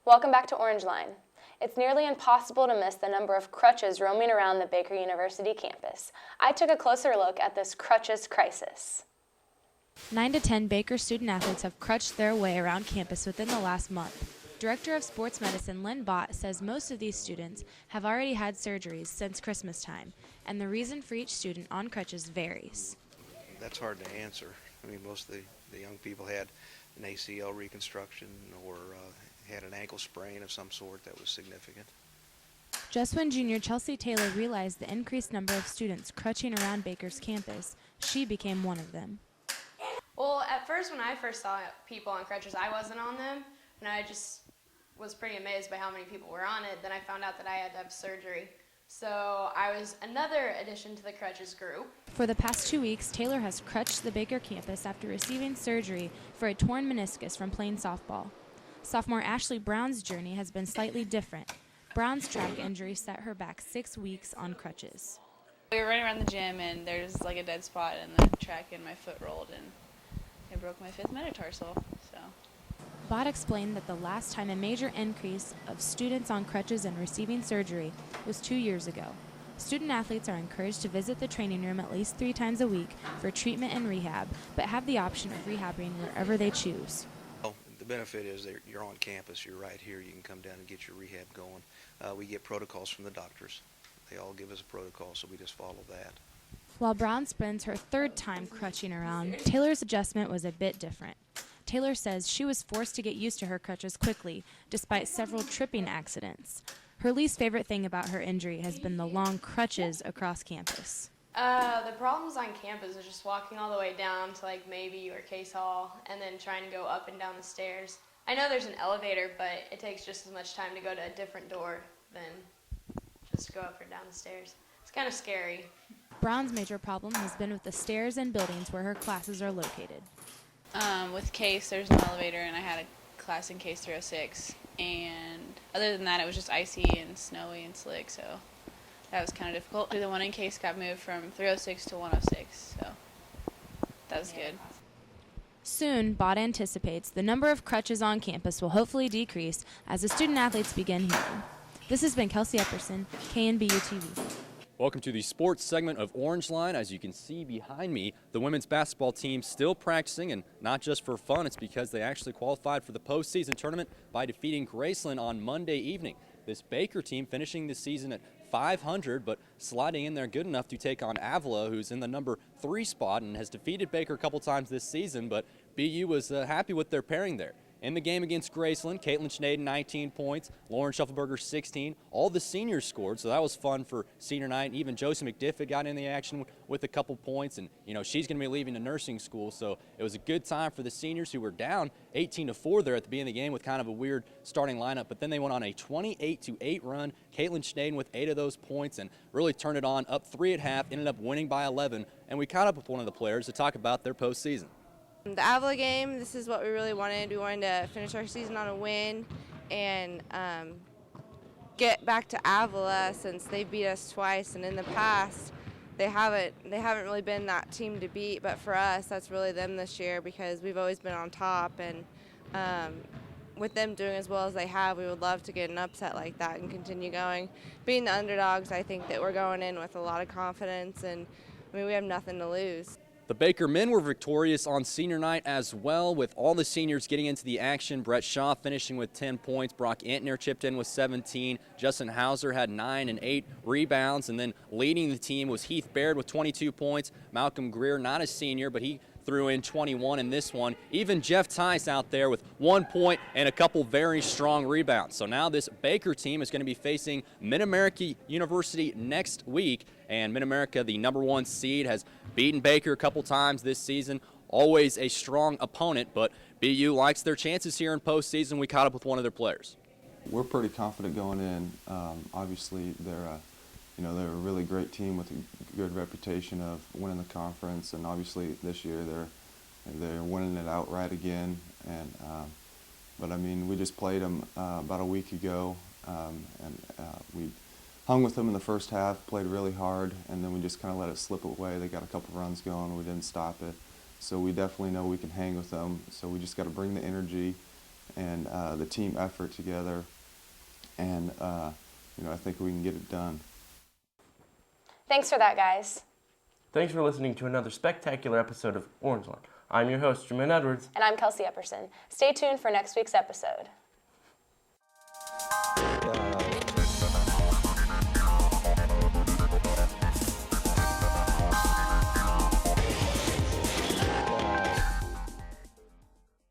Welcome back to Orangeline. It's nearly impossible to miss the number of crutches roaming around the Baker University campus. I took a closer look at this crutches crisis. 9 to 10 Baker student-athletes have crutched their way around campus within the last month. Director of Sports Medicine Lynn Bott says most of these students have already had surgeries since Christmas time, and the reason for each student on crutches varies. That's hard to answer. I mean, most of the young people had an ACL reconstruction or had an ankle sprain of some sort that was significant. Just when junior Chelsi Taylor realized the increased number of students crutching around Baker's campus, she became one of them. Well, at first, when I first saw people on crutches, I wasn't on them, and I just was pretty amazed by how many people were on it. Then I found out that I had to have surgery. So I was another addition to the crutches group. For the past 2 weeks, Taylor has crutched the Baker campus after receiving surgery for a torn meniscus from playing softball. Sophomore Ashely Brown's journey has been slightly different. Brown's track injury set her back 6 weeks on crutches. We were running around the gym and there's like a dead spot in the track and my foot rolled and I broke my 5th metatarsal. So. Bott explained that the last time a major increase of students on crutches and receiving surgery was 2 years ago. Student athletes are encouraged to visit the training room at least 3 times a week for treatment and rehab, but have the option of rehabbing wherever they choose. The benefit is that you're on campus, you're right here, you can come down and get your rehab going. We get protocols from the doctors. They all give us a protocol, so we just follow that. While Brown spends her 3rd time crutching around, Taylor's adjustment was a bit different. Taylor says she was forced to get used to her crutches quickly, despite several tripping accidents. Her least favorite thing about her injury has been the long crutches across campus. The problems on campus is just walking all the way down to like maybe or Case Hall and then trying to go up and down the stairs. I know there's an elevator, but it takes just as much time to go to a different door than just go up or down the stairs. It's kind of scary. Brown's major problem has been with the stairs and buildings where her classes are located. With Case, there's an elevator and I had a class in Case 306. And other than that, it was just icy and snowy and slick, so that was kind of difficult. The one in Case got moved from 306 to 106, so that was good. Soon, Bott anticipates the number of crutches on campus will hopefully decrease as the student athletes begin healing. This has been Kelsey Epperson, KNBU TV. Welcome to the sports segment of Orangeline. As you can see behind me, the women's basketball team still practicing, and not just for fun, it's because they actually qualified for the postseason tournament by defeating Graceland on Monday evening. This Baker team finishing the season at 500, but sliding in there good enough to take on Avila, who's in the number 3 spot and has defeated Baker a couple times this season, but BU was happy with their pairing there. In the game against Graceland, Caitlin Schnaden 19 points, Lauren Shufelberger 16. All the seniors scored, so that was fun for senior night. Even Josie McDiffid got in the action with a couple points, and she's going to be leaving to nursing school, so it was a good time for the seniors who were down 18-4 there at the beginning of the game with kind of a weird starting lineup. But then they went on a 28-8 run. Caitlin Schnaden with 8 of those points and really turned it on, up 3 at half, ended up winning by 11. And we caught up with one of the players to talk about their postseason. The Avila game, this is what we really wanted. We wanted to finish our season on a win and get back to Avila since they beat us twice, and in the past they haven't really been that team to beat, but for us that's really them this year because we've always been on top, and with them doing as well as they have, we would love to get an upset like that and continue going. Being the underdogs, I think that we're going in with a lot of confidence, and I mean, we have nothing to lose. The Baker men were victorious on senior night as well, with all the seniors getting into the action. Brett Shaw finishing with 10 points. Brock Antner chipped in with 17. Justin Hauser had 9 and 8 rebounds. And then leading the team was Heath Baird with 22 points. Malcolm Greer, not a senior, but he threw in 21 in this one. Even Jeff Tice out there with 1 point and a couple very strong rebounds. So now this Baker team is going to be facing Mid-America University next week. And Mid-America, the number 1 seed, has beaten Baker a couple times this season. Always a strong opponent, but BU likes their chances here in postseason. We caught up with one of their players. We're pretty confident going in. Obviously, they're a really great team with a good reputation of winning the conference, and obviously this year they're winning it outright again. And but I mean, we just played them about a week ago, and we hung with them in the first half, played really hard, and then we just kind of let it slip away. They got a couple runs going, we didn't stop it. So we definitely know we can hang with them. So we just got to bring the energy and the team effort together, and I think we can get it done. Thanks for that, guys. Thanks for listening to another spectacular episode of Orangeline. I'm your host, Jermaine Edwards. And I'm Kelsey Epperson. Stay tuned for next week's episode.